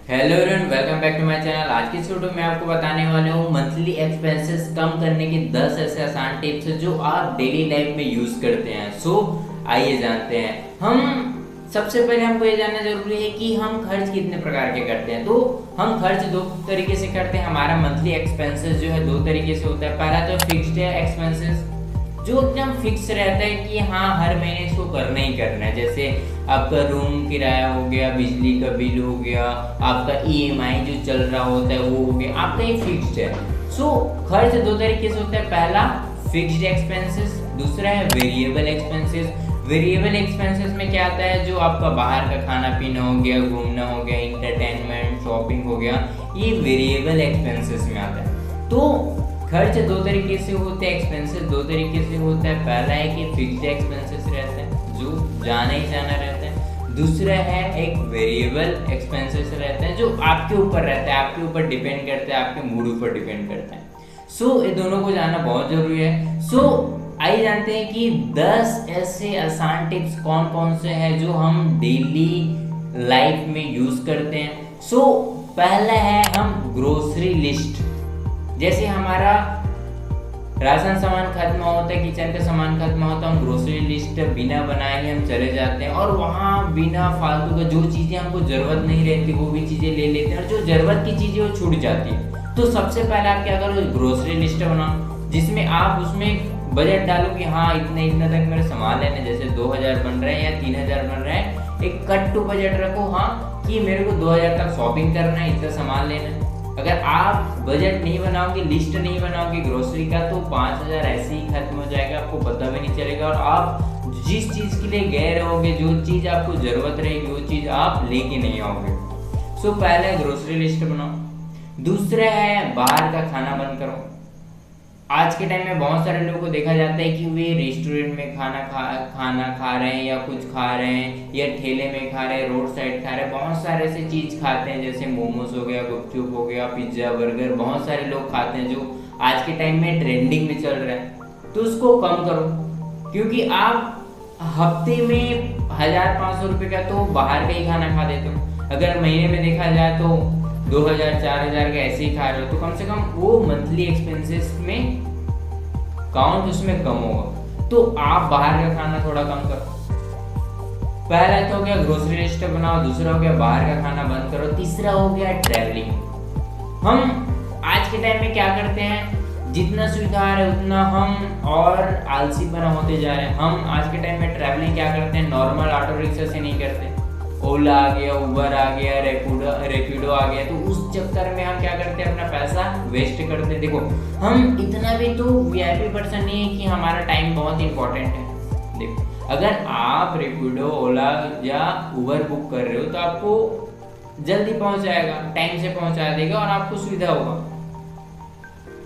Hello everyone, welcome back to my channel. आज की इस वीडियो में आपको बताने वाले हूँ मंथली एक्सपेंसेस कम करने के 10 ऐसे आसान टिप्स जो आप डेली लाइफ में यूज करते हैं। आइए जानते हैं। सबसे पहले हमको ये जानना जरूरी है कि हम खर्च कितने प्रकार के करते हैं। तो हम खर्च दो तरीके से करते हैं। हमारा मंथली एक्सपेंसेस जो है दो तरीके से होता है। पहला तो फिक्स्ड है एक्सपेंसेस, जो एकदम फिक्स रहता है कि हाँ हर महीने इसको करना ही करना है। जैसे आपका रूम किराया हो गया, बिजली का बिल हो गया, आपका ईएमआई जो चल रहा होता है वो हो गया, आपका ये फिक्स्ड है। खर्च दो तरीके से होता है। पहला फिक्स्ड एक्सपेंसेस, दूसरा है वेरिएबल एक्सपेंसेस। वेरिएबल एक्सपेंसेस में क्या आता है, जो आपका बाहर का खाना पीना हो गया, घूमना हो गया, इंटरटेनमेंट, शॉपिंग हो गया, ये वेरिएबल एक्सपेंसेस में आता है। तो खर्च दो तरीके से होते हैं, एक्सपेंसेस दो तरीके से होता है। पहला है कि फिक्स्ड एक्सपेंसेस रहते हैं जो जाना ही जाना रहता है। दूसरा है एक वेरिएबल एक्सपेंसेस रहते हैं जो आपके ऊपर रहता है, आपके ऊपर डिपेंड करता है, आपके मूड ऊपर डिपेंड करता है। ये दोनों को जानना बहुत जरूरी है। आइए जानते हैं कि 10 ऐसे आसान टिप्स कौन कौन से हैं जो हम डेली लाइफ में यूज करते हैं। पहला है हम ग्रोसरी लिस्ट। जैसे हमारा राशन सामान खत्म होता है, किचन का सामान खत्म होता है, हम ग्रोसरी लिस्ट बिना बनाए ही हम चले जाते हैं और वहाँ बिना फालतू का जो चीज़ें हमको ज़रूरत नहीं रहती वो भी चीज़ें ले लेते हैं और जो ज़रूरत की चीज़ें वो छूट जाती है। तो सबसे पहले आप क्या करो, ग्रोसरी लिस्ट बनाओ जिसमें आप उसमें बजट डालो कि हाँ इतने तक मेरे सामान लेने, जैसे 2000 बन रहे हैं या 3000 बन रहे हैं। एक कट टू बजट रखो, हाँ कि मेरे को 2000 तक शॉपिंग करना है, इतना सामान लेना है। अगर आप बजट नहीं बनाओगे, लिस्ट नहीं बनाओगे ग्रोसरी का, तो 5000 ऐसे ही खत्म हो जाएगा, आपको पता भी नहीं चलेगा और आप जिस चीज़ के लिए गए रहोगे, जो चीज़ आपको ज़रूरत रहेगी वो चीज़ आप लेके नहीं आओगे। पहले ग्रोसरी लिस्ट बनाओ। दूसरा है बाहर का खाना बंद करो। आज के टाइम में बहुत सारे लोगों को देखा जाता है कि वे रेस्टोरेंट में खाना खा रहे हैं या कुछ खा रहे हैं या ठेले में खा रहे हैं, रोड साइड खा रहे हैं, बहुत सारे ऐसे चीज़ खाते हैं जैसे मोमोज हो गया, गुपचुप हो गया, पिज्ज़ा, बर्गर, बहुत सारे लोग खाते हैं जो आज के टाइम में ट्रेंडिंग में चल रहा है। तो उसको कम करो, क्योंकि आप हफ्ते में 1500 रुपये का तो बाहर का ही खाना खा देते हो। अगर महीने में देखा जाए तो 2000-4000 का ऐसे ही खा रहे हो, तो कम से कम वो मंथली एक्सपेंसेस में काउंट उसमें कम होगा। तो आप बाहर का खाना थोड़ा कम करो। पहला तो हो गया ग्रोसरी लिस्ट बनाओ, दूसरा हो गया बाहर का खाना बंद करो, तीसरा हो गया ट्रैवलिंग। हम आज के टाइम में क्या करते हैं, जितना सुविधा आ रहा है उतना हम और आलसीपना होते जा रहे हैं। हम आज के टाइम में ट्रैवलिंग क्या करते हैं, नॉर्मल ऑटो रिक्शा से नहीं करते। ओला आ गया, उबर आ गया, रैपिडो आ गया, तो उस चक्कर में हम क्या करते हैं, अपना पैसा वेस्ट करते हैं। देखो हम इतना भी तो वीआईपी पर्सन नहीं है कि हमारा टाइम बहुत इंपॉर्टेंट है। देखो अगर आप रैपिडो, ओला या उबर बुक कर रहे हो तो आपको जल्दी पहुंच जाएगा, टाइम से पहुंचा देगा और आपको सुविधा होगा,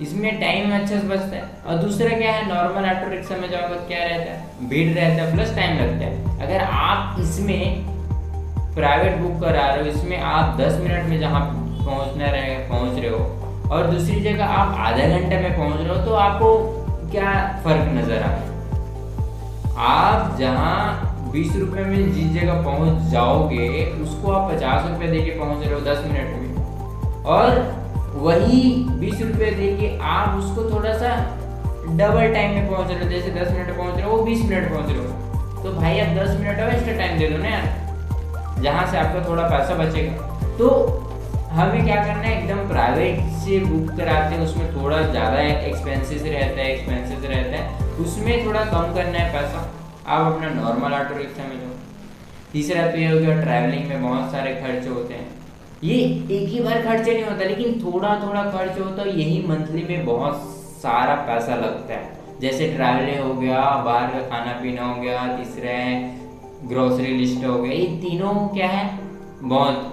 इसमें टाइम अच्छा से बचता है। और दूसरा क्या है, नॉर्मल ऑटो रिक्शा में जाओगे तो क्या रहता है, भीड़ रहता है प्लस टाइम लगता है। अगर आप इसमें प्राइवेट बुक करा रहे हो, इसमें आप 10 मिनट में जहाँ पहुँच रहे हो और दूसरी जगह आप आधा घंटे में पहुँच रहे हो, तो आपको क्या फर्क नजर आ रहा है। आप जहाँ 20 रुपये में जिस जगह पहुँच जाओगे उसको आप 50 रुपये दे के पहुँच रहे हो 10 मिनट में, और वही 20 रुपये दे के आप उसको थोड़ा सा डबल टाइम में पहुँच रहे हो। जैसे 10 मिनट पहुँच रहे हो वो 20 मिनट पहुँच रहे हो, तो भाई आप 10 मिनट और एक्स्ट्रा टाइम दे दो ना यार, जहाँ से आपका थोड़ा पैसा बचेगा। तो हमें क्या करना है, एकदम प्राइवेट से बुक कराते हैं, उसमें थोड़ा ज़्यादा एक्सपेंसेस रहता है, उसमें थोड़ा कम करना है पैसा, आप अपना नॉर्मल ऑटो रिक्शा में जाओ। तीसरा तो ये हो गया, ट्रैवलिंग में बहुत सारे खर्च होते हैं। ये एक ही बार खर्चे नहीं होता, लेकिन थोड़ा थोड़ा खर्च होता है, यही मंथली में बहुत सारा पैसा लगता है। जैसे ट्रैवलिंग हो गया, बाहर का खाना पीना हो गया, तीसरा है ग्रोसरी लिस्ट हो गया। ये तीनों क्या है, बहुत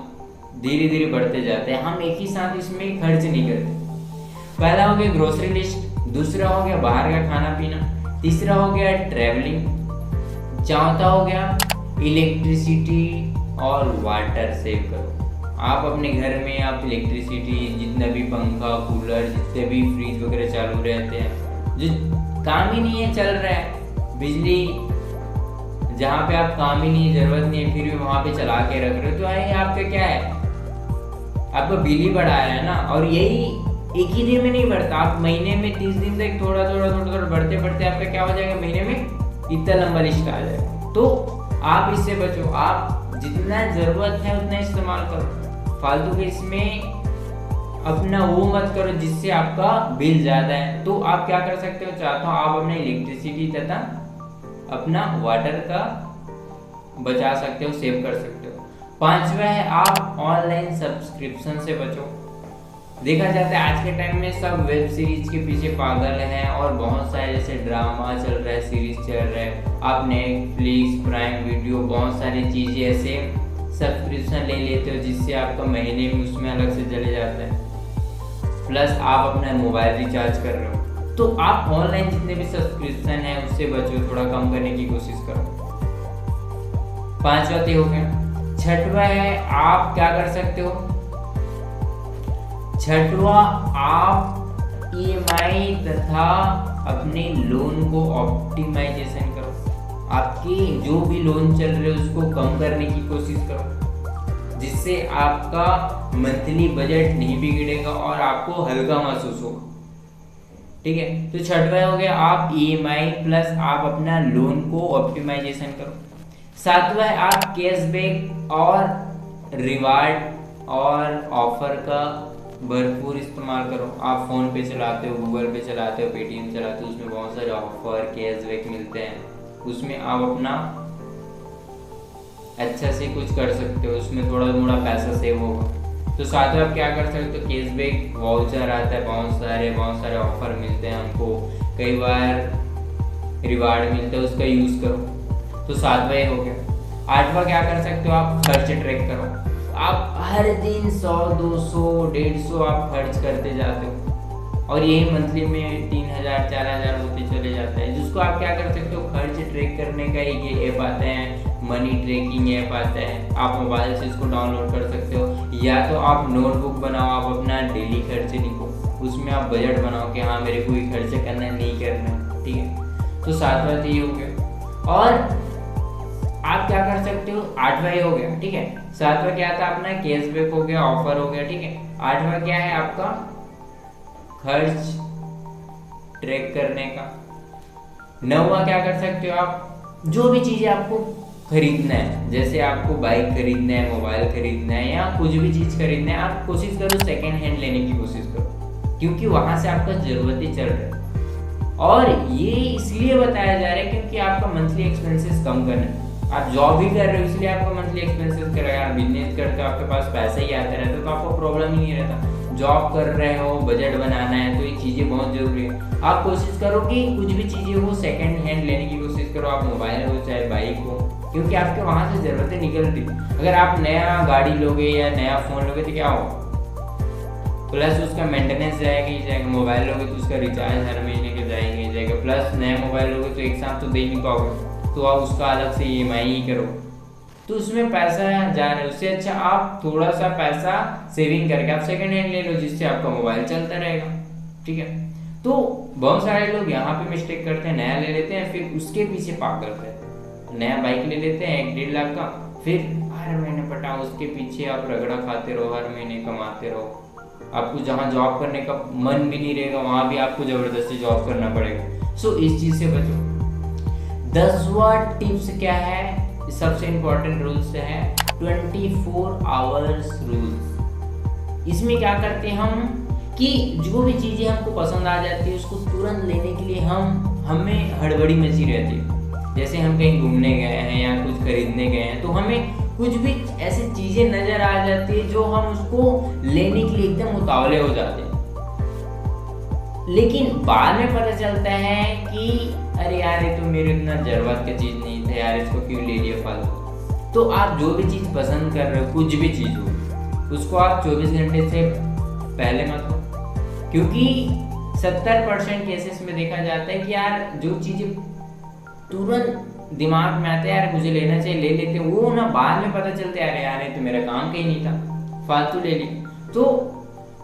धीरे धीरे बढ़ते जाते हैं, हम एक ही साथ इसमें खर्च नहीं करते। पहला हो गया ग्रोसरी लिस्ट, दूसरा हो गया बाहर का खाना पीना, तीसरा हो गया ट्रैवलिंग, चौथा हो गया इलेक्ट्रिसिटी और वाटर सेव करो। आप अपने घर में आप इलेक्ट्रिसिटी, जितना भी पंखा, कूलर, जितने भी फ्रिज वगैरह चालू रहते हैं, जो काम ही नहीं है चल रहा है, बिजली जहाँ पे आप काम ही नहीं, जरूरत नहीं है, फिर भी वहाँ पे चला के रख रहे हो, तो ये आपका क्या है, आपका बिल ही बढ़ा है ना। और यही एक ही दिन में नहीं बढ़ता, आप महीने में 30 दिन तक थोड़ा थोड़ा बढ़ते बढ़ते आपका क्या हो जाएगा, महीने में इतना लंबा लिस्ट आ जाएगा। तो आप इससे बचो, आप जितना जरूरत है उतना इस्तेमाल करो, फालतू के इसमें अपना वो मत करो जिससे आपका बिल ज्यादा है। तो आप क्या कर सकते हो, चाहता हूँ आप अपने इलेक्ट्रिसिटी तथा अपना वाटर का बचा सकते हो, सेव कर सकते हो। 5वां है आप ऑनलाइन सब्सक्रिप्शन से बचो। देखा जाता है आज के टाइम में सब वेब सीरीज के पीछे पागल हैं और बहुत सारे जैसे ड्रामा चल रहा है, सीरीज चल रहा है, आप नेटफ्लिक्स, प्राइम वीडियो, बहुत सारी चीजें ऐसे सब्सक्रिप्शन ले लेते हो जिससे आपका महीने में उसमें अलग से चले जाता है, प्लस आप अपना मोबाइल रिचार्ज कर रहे हो। तो आप ऑनलाइन जितने भी सब्सक्रिप्शन है उससे बचो, थोड़ा कम करने की कोशिश करो। 5वां तो हो गया। 6वां है आप क्या कर सकते हो, 6वां आप EMI तथा अपने लोन को ऑप्टिमाइजेशन करो। आपके जो भी लोन चल रहे हो उसको कम करने की कोशिश करो, जिससे आपका मंथली बजट नहीं बिगड़ेगा और आपको हल्का महसूस होगा। ठीक है, तो 6वां हो गया आप EMI प्लस आप अपना लोन को ऑप्टिमाइजेशन करो। 7वां है आप कैशबैक और रिवार्ड और ऑफर का भरपूर इस्तेमाल करो। आप फोन पे चलाते हो, गूगल पे चलाते हो, पेटीएम चलाते हो, उसमें बहुत सारे ऑफर कैशबैक मिलते हैं, उसमें आप अपना अच्छा से कुछ कर सकते हो, उसमें थोड़ा थोड़ा पैसा सेव होगा। तो 7वां आप क्या कर सकते हो, कैशबैक वाउचर आता है, बहुत सारे ऑफर मिलते हैं हमको, कई बार रिवार्ड मिलता है, उसका यूज करो। तो 7वां हो गया। 8वां क्या कर सकते हो, आप खर्च ट्रैक करो। आप हर दिन 100, 200, 150 आप खर्च करते जाते हो और यही मंथली में 3000, 4000 होते चले जाते हैं, जिसको आप क्या कर सकते हो, खर्च ट्रैक करने का ये ऐप आता है, मनी ट्रैकिंग ऐप आता है, आप मोबाइल से इसको डाउनलोड कर सकते हो। या तो आप नोटबुक बनाओ, आप अपना डेली खर्च लिखो, उसमें आप बजट बनाओ कि हाँ मेरे को ये खर्च करना है, नहीं करना है। ठीक है, तो 7वां तो ये हो गया। और आप क्या कर सकते हो, 8वां ही हो गया। ठीक है, 7वां क्या था अपना कैशबैक हो गया, ऑफर हो गया। ठीक है, 8वां क्या है आपका खर्च ट्रैक करने का। 9वां क्या कर सकते हो, आप जो भी चीजें आपको खरीदना है, जैसे आपको बाइक खरीदना है, मोबाइल खरीदना है या कुछ भी चीज खरीदना है, आप कोशिश करो सेकेंड हैंड लेने की कोशिश करो, क्योंकि वहां से आपका जरूरतें चल रहा है। और ये इसलिए बताया जा रहा है क्योंकि आपका मंथली एक्सपेंसेस कम करना है। आप जॉब भी कर रहे हो इसलिए आपको मंथली एक्सपेंसेस करेगा, आप बिजनेस करते हो आपके पास पैसा ही आता रहता है तो आपको प्रॉब्लम ही नहीं रहता। जॉब कर रहे हो, बजट बनाना है, तो ये चीज़ें बहुत जरूरी है। आप कोशिश करो कि कुछ भी चीज़ें हो सेकंड हैंड लेने की कोशिश करो, आप मोबाइल हो चाहे बाइक हो, क्योंकि आपके वहाँ से ज़रूरतें निकलती। अगर आप नया गाड़ी लोगे या नया फ़ोन लोगे तो क्या होगा, प्लस उसका मेंटेनेंस जाएगा ही जाएगा। मोबाइल लोगे तो उसका रिचार्ज हर महीने के जाएगा, प्लस नया मोबाइल लोगे तो एक साथ तो दे नहीं पाओगे, तो आप उसका अलग से EMI ही करो, तो उसमें पैसा जा रहा है। उससे अच्छा आप थोड़ा सा पैसा सेविंग करके आप सेकंड हैंड ले लो, जिससे आपका मोबाइल चलता रहेगा। ठीक है, तो बहुत सारे लोग यहाँ पे मिस्टेक करते हैं, नया ले लेते हैं फिर उसके पीछे पागल रहते हैं। नया बाइक ले लेते हैं 1-1.5 लाख का, फिर हर महीने पटाओ उसके पीछे आप रगड़ा खाते रहो, हर महीने कमाते रहो। आपको जहाँ जॉब करने का मन भी नहीं रहेगा वहाँ भी आपको जबरदस्ती जॉब करना पड़ेगा। सो इस चीज़ से बचो। 10वां टिप्स क्या है, सबसे इंपॉर्टेंट रूल्स है 24 आवर्स रूल्स। इसमें क्या करते हैं हम कि जो भी चीज़ें हमको पसंद आ जाती है उसको तुरंत लेने के लिए हमें हड़बड़ी मची रहती है। जैसे हम कहीं घूमने गए हैं या कुछ खरीदने गए हैं तो हमें कुछ भी ऐसी चीज़ें नज़र आ जाती है जो हम उसको लेने के लिए एकदम उतावले हो जाते हैं, लेकिन बाद में पता चलता है कि अरे यार ये तो मेरे इतना जरूरत की चीज़ नहीं था यार, इसको क्यों ले लिया फालतू। तो आप जो भी चीज़ पसंद कर रहे हो, कुछ भी चीज़ हो, उसको आप 24 घंटे से पहले मत लो, क्योंकि 70% केसेस में देखा जाता है कि यार जो चीज़ें तुरंत दिमाग में आता है यार मुझे लेना चाहिए, ले लेते, वो ना बाद में पता चलता है अरे यार ये तो मेरा काम कहीं नहीं था, फालतू ले ली। तो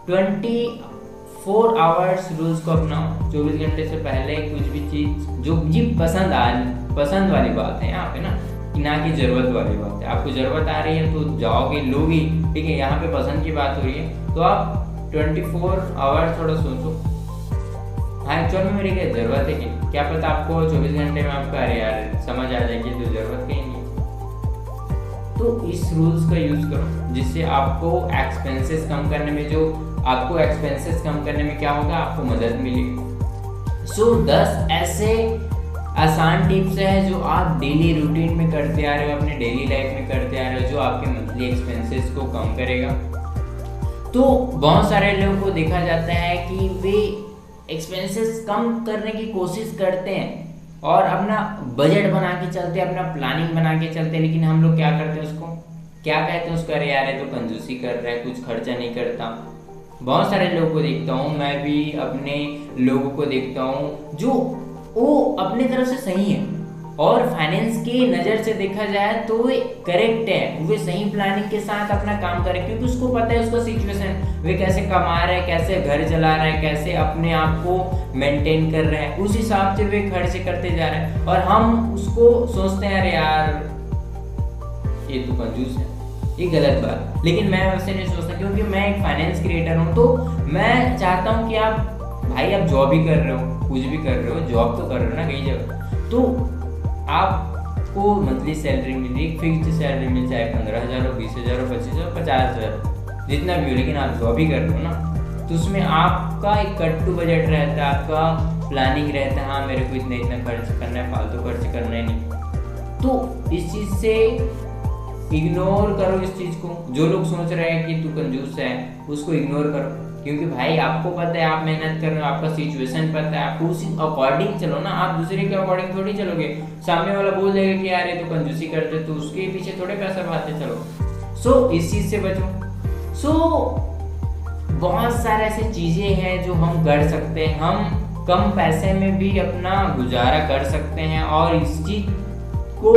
24 आवर्स रूल्स को अपनाओ। 24 घंटे से पहले कुछ भी चीज़ जो जी पसंद वाली बात है यहाँ पे ना, ना कि जरूरत वाली बात है। आपको जरूरत आ रही है तो जाओगे लोगे, ठीक है। यहाँ पे पसंद की बात हो रही है तो आप 24 आवर्स थोड़ा सोचो, हाँ एक्चुअल में मेरी क्या जरूरत है कि क्या पता आपको 24 घंटे में आपका अरे यार समझ आ जाएगी तो जरूरत कहीं नहीं। तो इस रूल्स का यूज करो जिससे आपको एक्सपेंसेस कम करने में क्या होगा, आपको मदद मिलेगी। सो 10 ऐसे आसान टिप्स है जो आप डेली रूटीन में करते आ रहे हो, अपने डेली लाइफ में करते आ रहे हो, जो आपके मंथली एक्सपेंसेस को कम करेगा। तो बहुत सारे लोगों को देखा जाता है कि वे एक्सपेंसेस कम करने की कोशिश करते हैं और अपना बजट बना के चलते हैं, अपना प्लानिंग बना के चलते हैं, लेकिन हम लोग क्या करते हैं, उसको क्या कहते हैं, उसको अरे यार ये तो कंजूसी कर रहा है, कुछ खर्चा नहीं करता। बहुत सारे लोगों को देखता हूँ, मैं भी अपने लोगों को देखता हूँ जो वो अपने तरफ से सही है और फाइनेंस की नज़र से देखा जाए तो वे करेक्ट है, वे सही प्लानिंग के साथ अपना काम करे, क्योंकि उसको पता है उसका सिचुएशन, वे कैसे कमा रहे हैं, कैसे घर चला रहे हैं, कैसे अपने आप को मेंटेन कर रहे हैं, उस हिसाब से वे खर्च करते जा रहे हैं। और हम उसको सोचते हैं अरे यार ये तो कंजूस है, ये गलत बात। लेकिन मैं वैसे नहीं सोचता, क्योंकि मैं एक फाइनेंस क्रिएटर हूँ, तो मैं चाहता हूँ कि आप भाई आप जॉब ही कर रहे हो, कुछ भी कर रहे हो, जॉब तो कर रहे हो ना कहीं जगह, तो आपको मंथली सैलरी मिली, फिक्स्ड सैलरी मिल चाहे 15,000 हो, 20,000 हो, 25,000 हो, 50,000 जितना भी हो, लेकिन आप जॉब ही कर रहे हो ना, तो उसमें आपका एक कट टू बजट रहता है, आपका प्लानिंग रहता है, हाँ मेरे को इतना खर्च करना है, फालतू खर्च करना है नहीं। तो इस चीज़ से इग्नोर करो इस चीज़ को। जो लोग सोच रहे हैं कि तू कंजूस है उसको इग्नोर करो, क्योंकि भाई आपको पता है आप मेहनत कर रहे हो, आपका सिचुएशन पता है, आपको उसी अकॉर्डिंग चलो ना, आप दूसरे के अकॉर्डिंग थोड़ी चलोगे। सामने वाला बोल देगा कि यार ये तो कंजूसी करते, तो उसके पीछे थोड़े पैसा भागते चलो। सो इस चीज़ से बचो। सो बहुत सारे ऐसे चीज़ें हैं जो हम कर सकते हैं, हम कम पैसे में भी अपना गुजारा कर सकते हैं और इस चीज़ को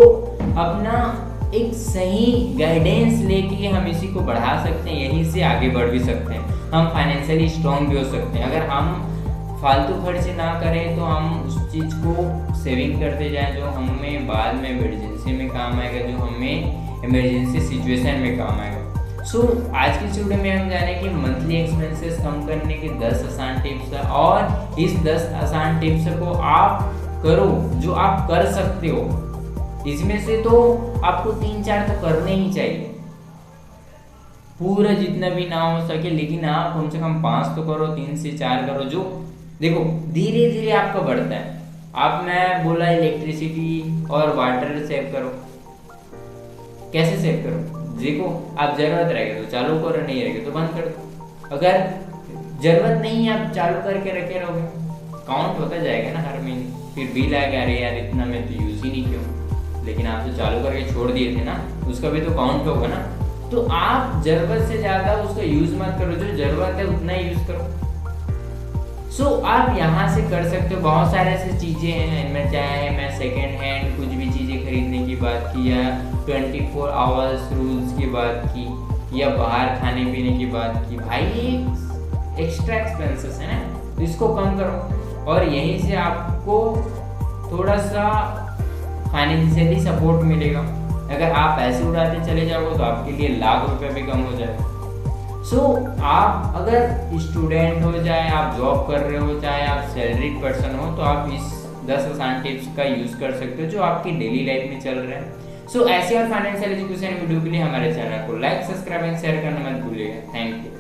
अपना एक सही गाइडेंस लेके हम इसी को बढ़ा सकते हैं, यहीं से आगे बढ़ भी सकते हैं, हम फाइनेंशियली स्ट्रॉन्ग भी हो सकते हैं। अगर हम फालतू खर्च ना करें तो हम उस चीज़ को सेविंग करते जाएं जो हमें बाद में इमरजेंसी में काम आएगा, जो हमें इमरजेंसी सिचुएशन में काम आएगा। सो आज की वीडियो में हम जाने कि मंथली एक्सपेंसेस कम करने के 10 आसान टिप्स है, और इस 10 आसान टिप्स को आप करो जो आप कर सकते हो। इसमें से तो आपको 3-4 तो करने ही चाहिए, पूरा जितना भी ना हो सके, लेकिन आप कम से कम 5 तो करो, 3 से 4 करो, जो देखो धीरे धीरे आपका बढ़ता है। आप मैं बोला इलेक्ट्रिसिटी और वाटर सेव करो, कैसे सेव करो, देखो आप जरूरत रहेगी तो चालू करो, नहीं रहेगी तो बंद कर दो। अगर जरूरत नहीं आप चालू करके रखे रहोगे, काउंट होता जाएगा ना हर महीने, फिर बिल आएगा अरे यार इतना मैं तो यूज ही नहीं किया, लेकिन आप तो चालू करके छोड़ दिए थे ना, उसका भी तो काउंट होगा ना। तो आप जरूरत से ज़्यादा उसका यूज़ मत करो, जो ज़रूरत है उतना ही यूज़ करो। सो आप यहाँ से कर सकते हो। बहुत सारे ऐसे चीज़ें हैं, इनमें चाहे मैं सेकेंड हैंड कुछ भी चीज़ें खरीदने की बात की, या 24 आवर्स रूल्स की बात की, या बाहर खाने पीने की बात की, भाई ये एक्स्ट्रा एक्सपेंसेस है ना, तो इसको कम करो और यहीं से आपको थोड़ा सा फाइनेंशियली सपोर्ट मिलेगा। अगर आप पैसे उड़ाते चले जाओगे तो आपके लिए लाख रुपए भी कम हो जाएगा। सो आप अगर स्टूडेंट हो, चाहे आप जॉब कर रहे हो, चाहे आप सैलरीड पर्सन हो, तो आप इस 10 आसान टिप्स का यूज़ कर सकते हो जो आपकी डेली लाइफ में चल रहे हैं। सो ऐसे और फाइनेंशियल एजुकेशन वीडियो के लिए हमारे चैनल को लाइक, सब्सक्राइब एंड शेयर करना मत भूलिएगा। Thank you.